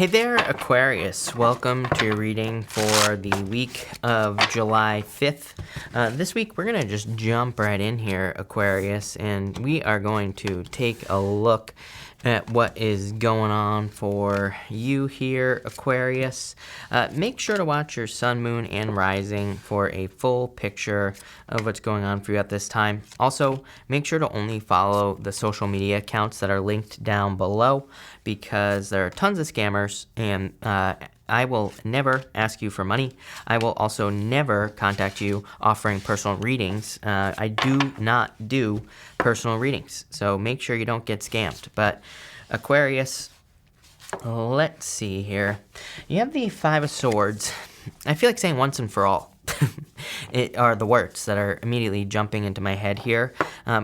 Hey there, Aquarius. Welcome to your reading for the week of July 5th. This week, we're going to just jump right in here, Aquarius, and we are going to take a look at what is going on for you here, Aquarius. Make sure to watch your sun, moon, and rising for a full picture of what's going on for you at this time. Also, make sure to only follow the social media accounts that are linked down below because there are tons of scammers, and I will never ask you for money. I will also never contact you offering personal readings. I do not do personal readings, so make sure you don't get scammed. But Aquarius, let's see here. You have the Five of Swords. I feel like saying once and for all. It are the words that are immediately jumping into my head here.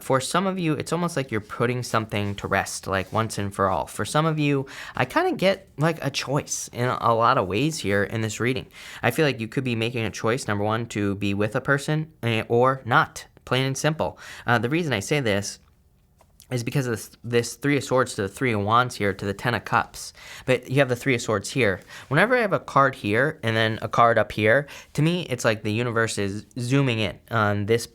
For some of you, it's almost like you're putting something to rest, like once and for all. For some of you, I kind of get like a choice in a lot of ways here in this reading. I feel like you could be making a choice, number one, to be with a person or not, plain and simple. The reason I say this is because of this Three of Swords to the Three of Wands here to the Ten of Cups. But you have the Three of Swords here. Whenever I have a card here and then a card up here, to me, it's like the universe is zooming in on this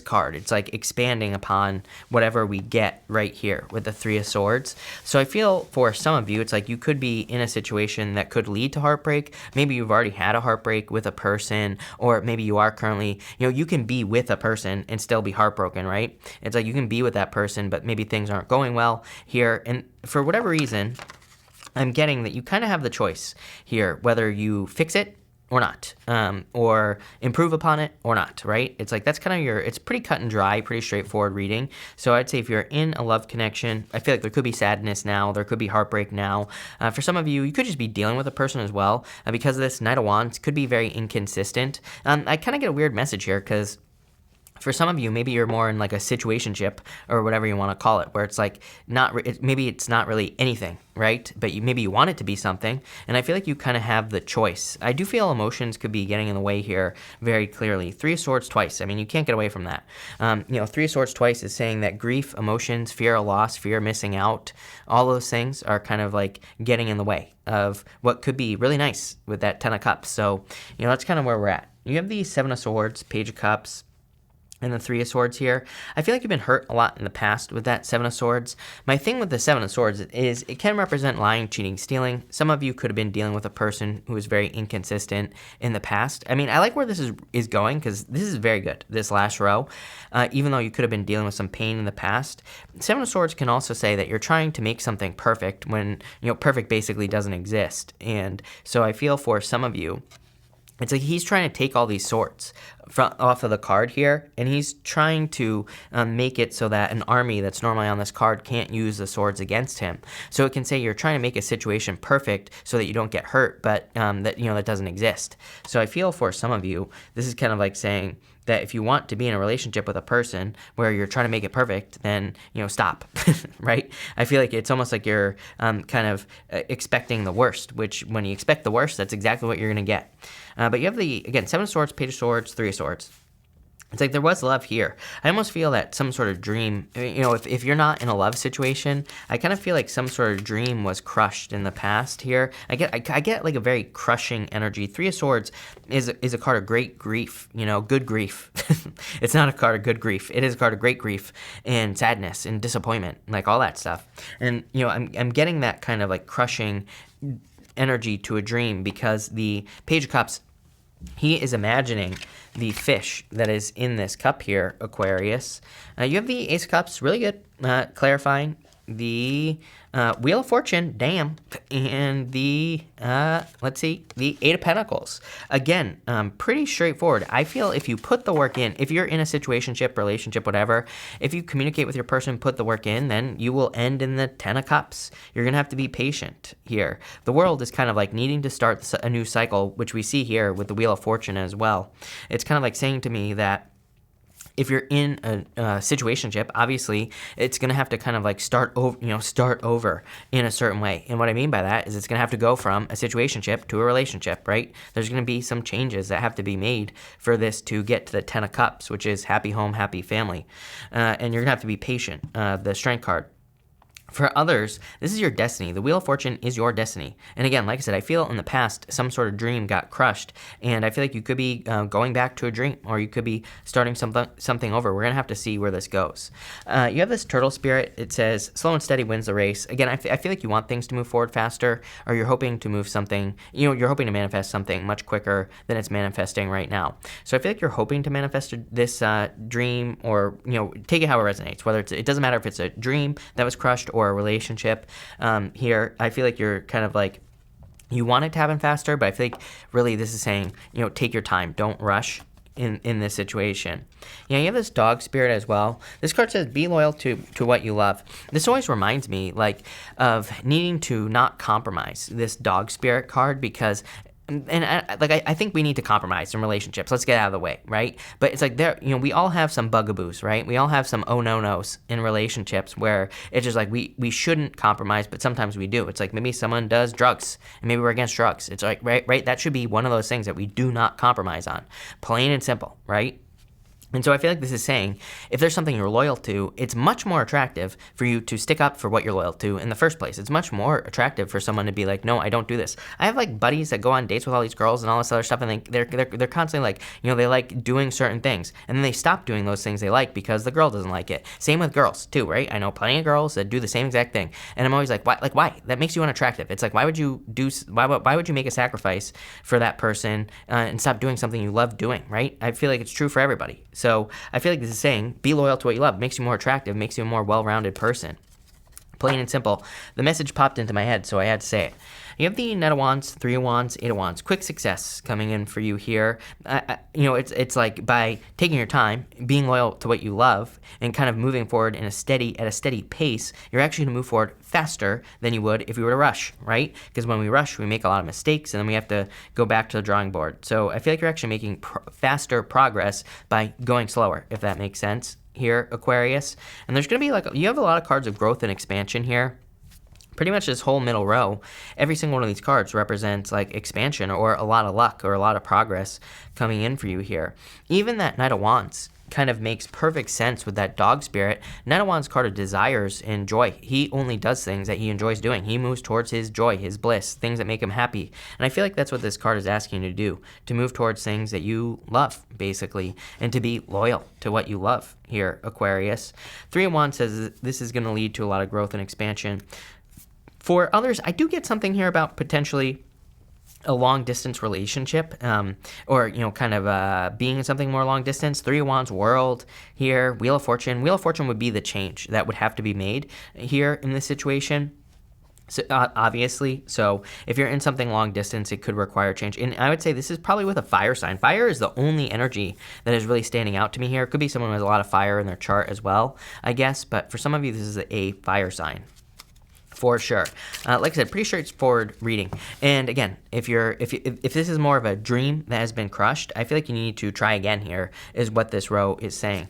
card. It's like expanding upon whatever we get right here with the Three of Swords. So I feel for some of you, it's like you could be in a situation that could lead to heartbreak. Maybe you've already had a heartbreak with a person, or maybe you are currently, you can be with a person and still be heartbroken, right? It's like you can be with that person, but maybe things aren't going well here. And for whatever reason, I'm getting that you kind of have the choice here, whether you fix it or not, or improve upon it or not, right? It's like that's kind of it's pretty cut and dry, pretty straightforward reading. So I'd say if you're in a love connection, I feel like there could be sadness now, there could be heartbreak now. For some of you, you could just be dealing with a person as well. Because of this Knight of Wands could be very inconsistent. I kind of get a weird message here because for some of you, maybe you're more in like a situationship or whatever you want to call it, where it's like maybe it's not really anything, right? But maybe you want it to be something, and I feel like you kind of have the choice. I do feel emotions could be getting in the way here very clearly. Three of Swords twice. I mean, you can't get away from that. Three of Swords twice is saying that grief, emotions, fear of loss, fear of missing out, all those things are kind of like getting in the way of what could be really nice with that Ten of Cups. So, that's kind of where we're at. You have the Seven of Swords, Page of Cups, and the Three of Swords here. I feel like you've been hurt a lot in the past with that Seven of Swords. My thing with the Seven of Swords is it can represent lying, cheating, stealing. Some of you could have been dealing with a person who was very inconsistent in the past. I mean, I like where this is going because this is very good, this last row. Even though you could have been dealing with some pain in the past. Seven of Swords can also say that you're trying to make something perfect when, perfect basically doesn't exist. And so I feel for some of you, it's like he's trying to take all these swords off of the card here, and he's trying to make it so that an army that's normally on this card can't use the swords against him. So it can say you're trying to make a situation perfect so that you don't get hurt, but that doesn't exist. So I feel for some of you, this is kind of like saying that if you want to be in a relationship with a person where you're trying to make it perfect, then, stop, right? I feel like it's almost like you're kind of expecting the worst, which when you expect the worst, that's exactly what you're going to get. But you have again, Seven of Swords, Page of Swords, Three of Swords. It's like there was love here. I almost feel that some sort of dream, if you're not in a love situation, I kind of feel like some sort of dream was crushed in the past here. I get like a very crushing energy. Three of Swords is a card of great grief, good grief. It's not a card of good grief. It is a card of great grief and sadness and disappointment, like all that stuff. And, I'm getting that kind of like crushing energy to a dream because the Page of Cups, he is imagining the fish that is in this cup here, Aquarius. You have the Ace of Cups, really good, clarifying. The Wheel of Fortune, damn, and the the Eight of Pentacles. Again, pretty straightforward. I feel if you put the work in, if you're in a situationship, relationship, whatever, if you communicate with your person, put the work in, then you will end in the Ten of Cups. You're gonna have to be patient here. The world is kind of like needing to start a new cycle, which we see here with the Wheel of Fortune as well. It's kind of like saying to me that if you're in a situationship, obviously it's gonna have to kind of like start over in a certain way. And what I mean by that is it's gonna have to go from a situationship to a relationship, right? There's gonna be some changes that have to be made for this to get to the Ten of Cups, which is happy home, happy family. And you're gonna have to be patient. The Strength card. For others, this is your destiny. The Wheel of Fortune is your destiny. And again, like I said, I feel in the past some sort of dream got crushed, and I feel like you could be going back to a dream, or you could be starting something over. We're going to have to see where this goes. You have this turtle spirit. It says, slow and steady wins the race. Again, I feel like you want things to move forward faster, or you're hoping to move something, you're hoping to manifest something much quicker than it's manifesting right now. So I feel like you're hoping to manifest this dream, or, take it how it resonates, whether it doesn't matter if it's a dream that was crushed or a relationship. Here, I feel like you're kind of like, you want it to happen faster, but I feel like really this is saying, take your time, don't rush in this situation. You have this dog spirit as well. This card says, be loyal to what you love. This always reminds me of needing to not compromise, this dog spirit card, because I think we need to compromise in relationships. Let's get out of the way, right? But it's like we all have some bugaboos, right? We all have some oh no nos in relationships where it's just like we shouldn't compromise, but sometimes we do. It's like maybe someone does drugs and maybe we're against drugs. It's like right. That should be one of those things that we do not compromise on, plain and simple, right? And so I feel like this is saying, if there's something you're loyal to, it's much more attractive for you to stick up for what you're loyal to in the first place. It's much more attractive for someone to be like, no, I don't do this. I have buddies that go on dates with all these girls and all this other stuff, and they're constantly they like doing certain things, and then they stop doing those things they like because the girl doesn't like it. Same with girls too, right? I know plenty of girls that do the same exact thing, and I'm always like, why? Why? That makes you unattractive. It's like, why would you make a sacrifice for that person and stop doing something you love doing, right? I feel like it's true for everybody. So I feel like this is saying, be loyal to what you love. It makes you more attractive, makes you a more well-rounded person. Plain and simple. The message popped into my head, so I had to say it. You have the Knight of Wands, Three of Wands, Eight of Wands. Quick success coming in for you here. It's like by taking your time, being loyal to what you love, and kind of moving forward at a steady pace, you're actually going to move forward faster than you would if you were to rush, right? Because when we rush, we make a lot of mistakes, and then we have to go back to the drawing board. So I feel like you're actually making faster progress by going slower, if that makes sense here, Aquarius. And there's going to be you have a lot of cards of growth and expansion here. Pretty much this whole middle row, every single one of these cards represents expansion or a lot of luck or a lot of progress coming in for you here. Even that Knight of Wands kind of makes perfect sense with that dog spirit. Knight of Wands card of desires and joy. He only does things that he enjoys doing. He moves towards his joy, his bliss, things that make him happy. And I feel like that's what this card is asking you to do, to move towards things that you love, basically, and to be loyal to what you love here, Aquarius. Three of Wands says this is going to lead to a lot of growth and expansion. For others, I do get something here about potentially a long-distance relationship, or, being in something more long-distance. Three of Wands, World here, Wheel of Fortune. Wheel of Fortune would be the change that would have to be made here in this situation. So, obviously, so if you're in something long distance, it could require change. And I would say this is probably with a fire sign. Fire is the only energy that is really standing out to me here. It could be someone who has a lot of fire in their chart as well, I guess. But for some of you, this is a fire sign. For sure. Like I said, pretty straightforward reading. And again, if this is more of a dream that has been crushed, I feel like you need to try again here, is what this row is saying.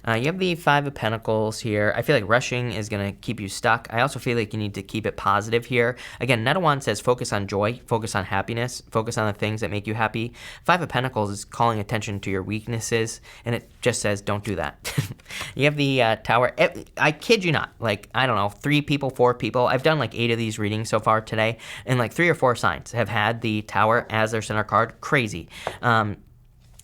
You have the Five of Pentacles here. I feel like rushing is going to keep you stuck. I also feel like you need to keep it positive here. Again, Knight of Wands says focus on joy, focus on happiness, focus on the things that make you happy. Five of Pentacles is calling attention to your weaknesses, and it just says don't do that. You have the Tower. I kid you not. I don't know, 3 people, 4 people. I've done 8 of these readings so far today, and 3 or 4 signs have had the Tower as their center card. Crazy.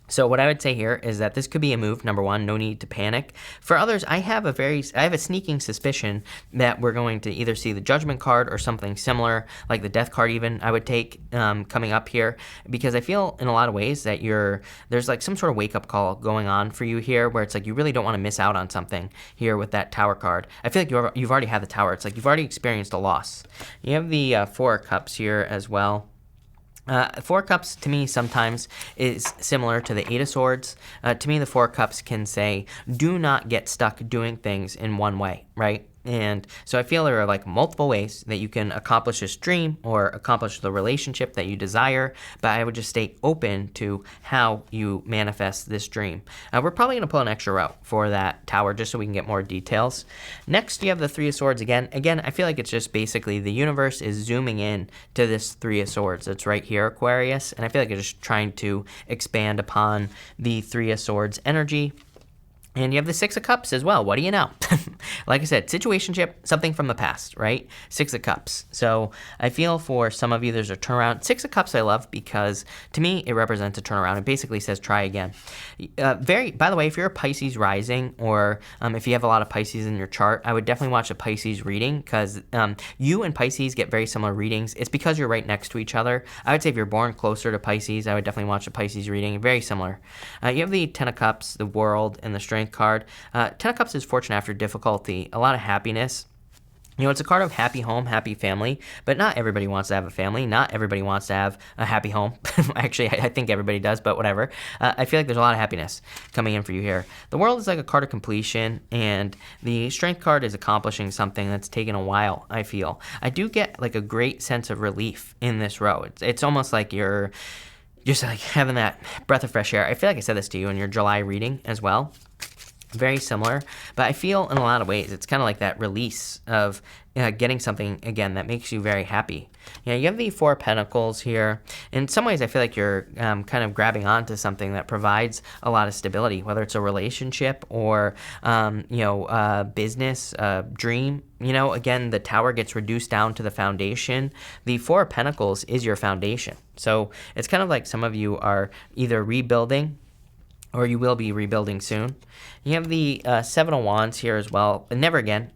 So what I would say here is that this could be a move, number one, no need to panic. For others, I have a sneaking suspicion that we're going to either see the Judgment card or something similar, like the Death card even, I would take coming up here, because I feel in a lot of ways that there's some sort of wake-up call going on for you here, where it's you really don't want to miss out on something here with that Tower card. I feel like you've already had the Tower. It's you've already experienced a loss. You have the Four of Cups here as well. Four Cups, to me, sometimes is similar to the Eight of Swords. To me, the Four Cups can say, do not get stuck doing things in one way, right? And so I feel there are multiple ways that you can accomplish this dream or accomplish the relationship that you desire, but I would just stay open to how you manifest this dream. We're probably going to pull an extra row for that Tower just so we can get more details. Next, you have the Three of Swords again. Again, I feel like it's just basically the universe is zooming in to this Three of Swords that's right here, Aquarius, and I feel like it's just trying to expand upon the Three of Swords energy. And you have the Six of Cups as well. What do you know? Like I said, situationship, something from the past, right? Six of Cups. So I feel for some of you, there's a turnaround. Six of Cups I love because to me, it represents a turnaround. It basically says try again. By the way, if you're a Pisces rising or if you have a lot of Pisces in your chart, I would definitely watch a Pisces reading because you and Pisces get very similar readings. It's because you're right next to each other. I would say if you're born closer to Pisces, I would definitely watch a Pisces reading. Very similar. You have the Ten of Cups, the World, and the Strength card. Ten of Cups is fortune after difficulty, a lot of happiness. You know, it's a card of happy home, happy family, but not everybody wants to have a family. Not everybody wants to have a happy home. Actually, I think everybody does, but whatever. I feel like there's a lot of happiness coming in for you here. The World is like a card of completion, and the Strength card is accomplishing something that's taken a while, I feel. I do get like a great sense of relief in this row. It's almost like you're just like having that breath of fresh air. I feel like I said this to you in your July reading as well. Very similar, but I feel in a lot of ways it's kind of like that release of getting something again that makes you very happy. You know, you have the Four of Pentacles here. In some ways, I feel like you're kind of grabbing onto something that provides a lot of stability, whether it's a relationship or business, dream. You know, again, the Tower gets reduced down to the foundation. The Four of Pentacles is your foundation, so it's kind of like some of you are either rebuilding or you will be rebuilding soon. You have the Seven of Wands here as well. And never again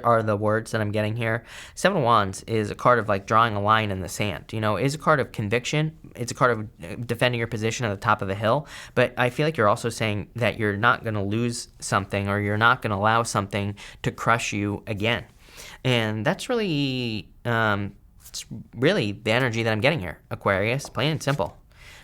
are the words that I'm getting here. Seven of Wands is a card of like drawing a line in the sand. You know, it is a card of conviction. It's a card of defending your position at the top of the hill. But I feel like you're also saying that you're not going to lose something, or you're not going to allow something to crush you again. And that's really, it's really the energy that I'm getting here, Aquarius, plain and simple.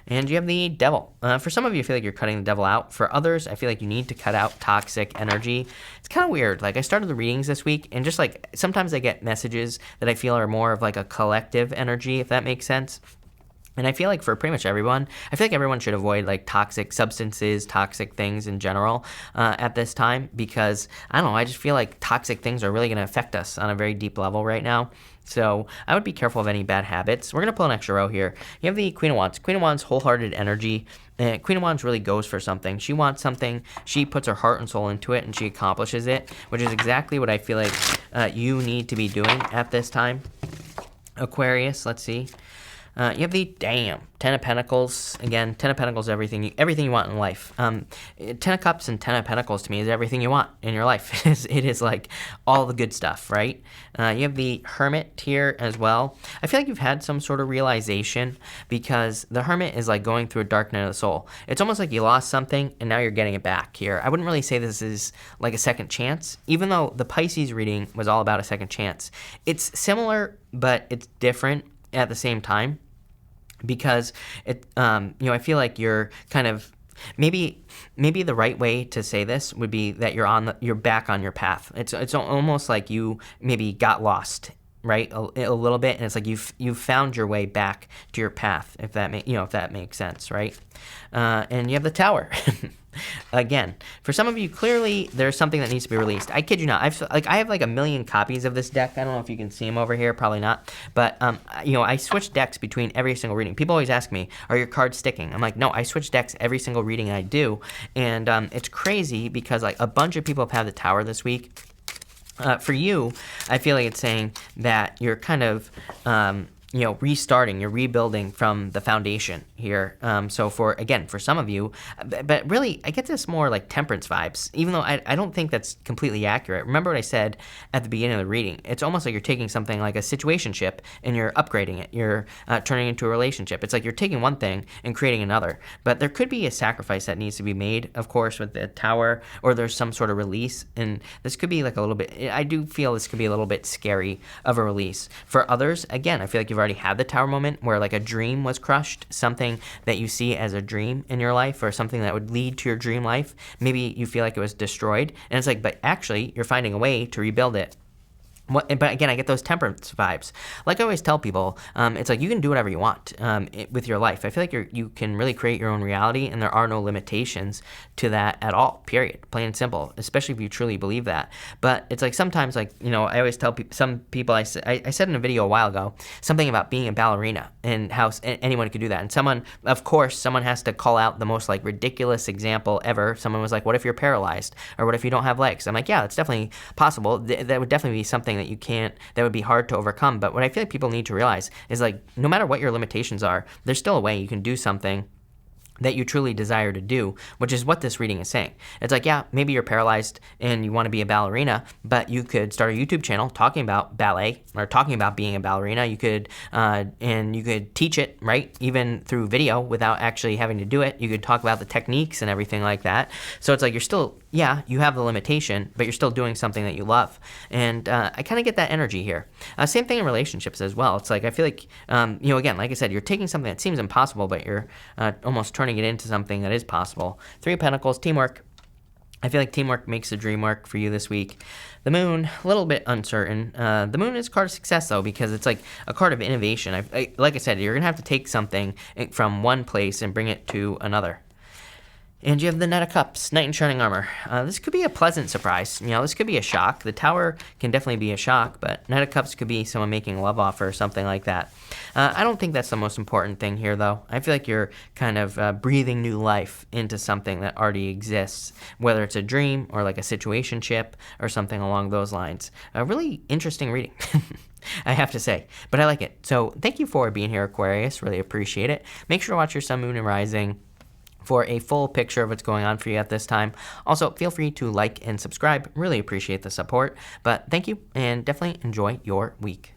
And you have the Devil. For some of you, I feel like you're cutting the devil out. For others, I feel like you need to cut out toxic energy. It's kind of weird. Like, I started the readings this week, and just like sometimes I get messages that I feel are more of like a collective energy, if that makes sense. And I feel like for pretty much everyone, I feel like everyone should avoid like toxic substances, toxic things in general at this time, because I don't know, I just feel like toxic things are really going to affect us on a very deep level right now. So I would be careful of any bad habits. We're going to pull an extra row here. You have the Queen of Wands. Queen of Wands, wholehearted energy. Queen of Wands really goes for something. She wants something. She puts her heart and soul into it, and she accomplishes it, which is exactly what I feel like you need to be doing at this time. Aquarius, let's see. You have the Ten of Pentacles. Again, Ten of Pentacles, everything you want in life. Ten of Cups and Ten of Pentacles to me is everything you want in your life. It is like all the good stuff, right? You have the Hermit here as well. I feel like you've had some sort of realization, because the Hermit is like going through a dark night of the soul. It's almost like you lost something and now you're getting it back here. I wouldn't really say this is like a second chance, even though the Pisces reading was all about a second chance. It's similar, but it's different at the same time, because it I feel like you're kind of maybe the right way to say this would be that you're back on your path. It's almost like you maybe got lost, right, a little bit, and it's like you've found your way back to your path, if that makes sense, right? And you have the Tower. Again, for some of you, clearly there's something that needs to be released. I kid you not. I have like a million copies of this deck. I don't know if you can see them over here. Probably not. But I switch decks between every single reading. People always ask me, "Are your cards sticking?" I'm like, "No, I switch decks every single reading I do," and it's crazy because like a bunch of people have had the Tower this week. For you, I feel like it's saying that you're kind of restarting, you're rebuilding from the foundation here. So for some of you, but really, I get this more like temperance vibes, even though I don't think that's completely accurate. Remember what I said at the beginning of the reading? It's almost like you're taking something like a situationship and you're upgrading it. You're turning it into a relationship. It's like you're taking one thing and creating another. But there could be a sacrifice that needs to be made, of course, with the Tower, or there's some sort of release. And this could be like a little bit, I do feel this could be a little bit scary of a release. For others, again, I feel like you've already had the Tower moment where like a dream was crushed, something that you see as a dream in your life, or something that would lead to your dream life. Maybe you feel like it was destroyed, and it's like, but actually you're finding a way to rebuild it But again, I get those temperance vibes. Like I always tell people, it's like you can do whatever you want with your life. I feel like you can really create your own reality, and there are no limitations to that at all, period. Plain and simple, especially if you truly believe that. But it's like sometimes, like, you know, I always tell some people, I said in a video a while ago, something about being a ballerina and how anyone could do that. And someone has to call out the most like ridiculous example ever. Someone was like, what if you're paralyzed? Or what if you don't have legs? I'm like, yeah, that's definitely possible. That would definitely be something that would be hard to overcome. But what I feel like people need to realize is, like, no matter what your limitations are, there's still a way you can do something that you truly desire to do, which is what this reading is saying. It's like, yeah, maybe you're paralyzed and you want to be a ballerina, but you could start a YouTube channel talking about ballet or talking about being a ballerina. You could, and you could teach it, right? Even through video without actually having to do it. You could talk about the techniques and everything like that. So it's like, you're still, yeah, you have the limitation, but you're still doing something that you love. And I kind of get that energy here. Same thing in relationships as well. It's like, I feel like, you know, again, like I said, you're taking something that seems impossible, but you're almost turning it into something that is possible. Three of Pentacles, teamwork. I feel like teamwork makes the dream work for you this week. The Moon, a little bit uncertain. The Moon is a card of success, though, because it's like a card of innovation. Like I said, you're going to have to take something from one place and bring it to another. And you have the Knight of Cups, Knight in Shining Armor. This could be a pleasant surprise. You know, this could be a shock. The Tower can definitely be a shock, but Knight of Cups could be someone making a love offer or something like that. I don't think that's the most important thing here, though. I feel like you're kind of breathing new life into something that already exists, whether it's a dream or like a situationship or something along those lines. A really interesting reading. I have to say, but I like it. So thank you for being here, Aquarius. Really appreciate it. Make sure to watch your Sun, Moon, and Rising for a full picture of what's going on for you at this time. Also, feel free to like and subscribe. Really appreciate the support. But thank you, and definitely enjoy your week.